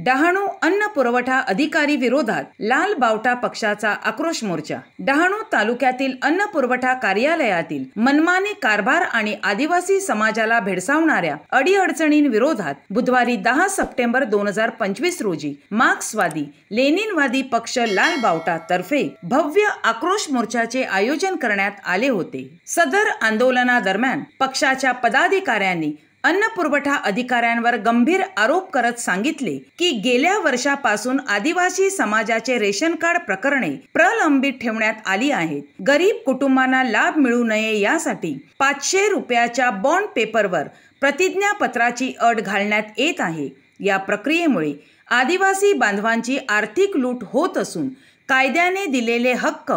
डहाणू अन्न पुरवठा अधिकारी विरोधात लाल बावटा पक्षाचा आक्रोश मोर्चा। डहाणू तालुक्यातील अन्न पुरवठा कार्यालयातील मनमानी कारभार आणि आदिवासी समाजाला भेडसावणाऱ्या अडीअडचणींविरोधात बुधवारी 10 सप्टेंबर 2025 रोजी मार्क्सवादी लेनिनवादी पक्ष लाल बावटा तर्फे भव्य आक्रोश मोर्चाचे आयोजन करण्यात आले होते। सदर आंदोलनादरम्यान पक्षाच्या पदाधिकाऱ्यांनी अन्न पुरवठा अधिकाऱ्यांवर गंभीर आरोप करत सांगितले की गेल्या वर्षापासून आदिवासी समाजाचे रेशन कार्ड प्रकरणे प्रलंबित ठेवण्यात आली आहेत। गरीब कुटुंबांना लाभ मिळू नये यासाठी 500 रुपयाच्या बॉन्ड पेपरवर प्रतिज्ञापत्राची अट घालण्यात येत आहे। या प्रक्रियेमुळे आदिवासी बांधवांची आर्थिक लूट होत असून कायद्याने दिलेले हक्क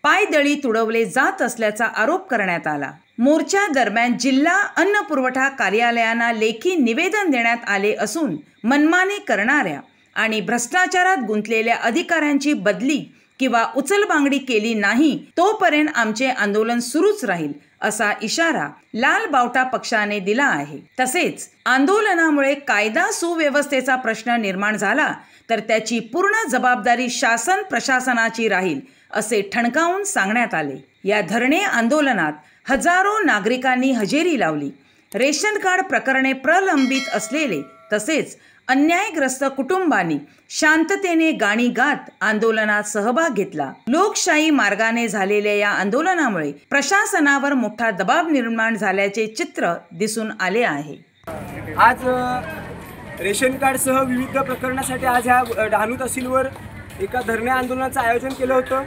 पायदळी तुडवले जात असल्याचा आरोप करण्यात आला। मोर्चा दरम्यान जिल्हा अन्न पुरवठा कार्यालयांना लेखी निवेदन देण्यात आले असून मनमानी करणाऱ्या आणि भ्रष्टाचारात गुंतलेल्या अधिकाऱ्यांची बदली किंवा उचलबांगडी केली नाही तोपर्यंत आमचे आंदोलन सुरूच राहील असा इशारा लाल बावटा पक्षाने दिला आहे। तसेच आंदोलनामुळे कायदा सुव्यवस्थेचा प्रश्न निर्माण झाला तर त्याची पूर्ण जबाबदारी शासन प्रशासनाची राहील असे ठणकावून सांगण्यात आले। या धरणे आंदोलनात हजारो नागरिकांनी हजेरी लावली। रेशन कार्ड प्रकरणे प्रलंबित असलेले तसेच अन्यायग्रस्त कुटुंबांनी शांततेने गाणी गात आंदोलनात सहभाग घेतला। लोकशाही मार्गाने झालेल्या या आंदोलनामुळे प्रशासनावर मोठा दबाव निर्माण झाल्याचे चित्र दिसून आले आहे। आज रेशन कार्ड सह विविध प्रकरणासाठी आज ह्या डहाणू तहसीलवर एका धरणे आंदोलनाचं आयोजन केलं होतं।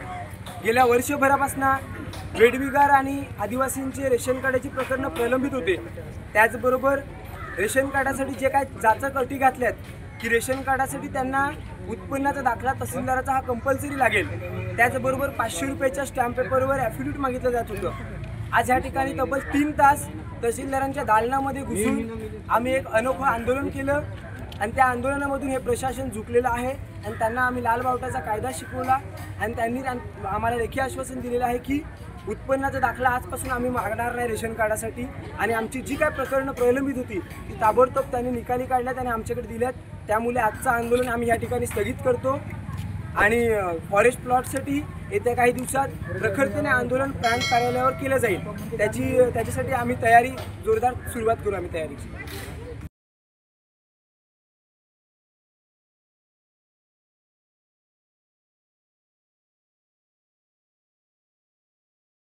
गेल्या वर्षभरापासून वेठबिगार आणि आदिवासींचे रेशन कार्डाची प्रकरणं प्रलंबित होते। त्याचबरोबर रेशन कार्डासाठी जे काय जाचक अटी घातल्यात की रेशन कार्डासाठी त्यांना उत्पन्नाचा दाखला तहसीलदाराचा हा कंपल्सरी लागेल। त्याचबरोबर 500 रुपयाच्या स्टॅम्प पेपरवर ॲफिडेविट मागितलं जात होतं। आज ह्या ठिकाणी तब्बल 3 तास तहसीलदारांच्या दालनामध्ये घुसून आम्ही एक अनोखं आंदोलन केलं आणि त्या आंदोलनामधून हे प्रशासन झुकलेलं आहे आणि त्यांना आम्ही लाल बावटाचा कायदा शिकवला आणि त्यांनी आम्हाला लेखी आश्वासन दिलेलं आहे की उत्पन्नाचा दाखला आजपासून आम्ही मागणार नाही रेशन कार्डासाठी आणि आमची जी काय प्रकरणं प्रलंबित होती ती ताबडतोब त्यांनी निकाली काढल्यात आणि आमच्याकडे दिल्यात। त्यामुळे आजचं आंदोलन आम्ही या ठिकाणी स्थगित करतो आणि फॉरेस्ट प्लॉटसाठी येत्या काही दिवसात प्रखरतेने आंदोलन प्रांत कार्यालयावर केलं जाईल। त्याच्यासाठी आम्ही तयारी जोरदार सुरुवात करू आम्ही तयारीची।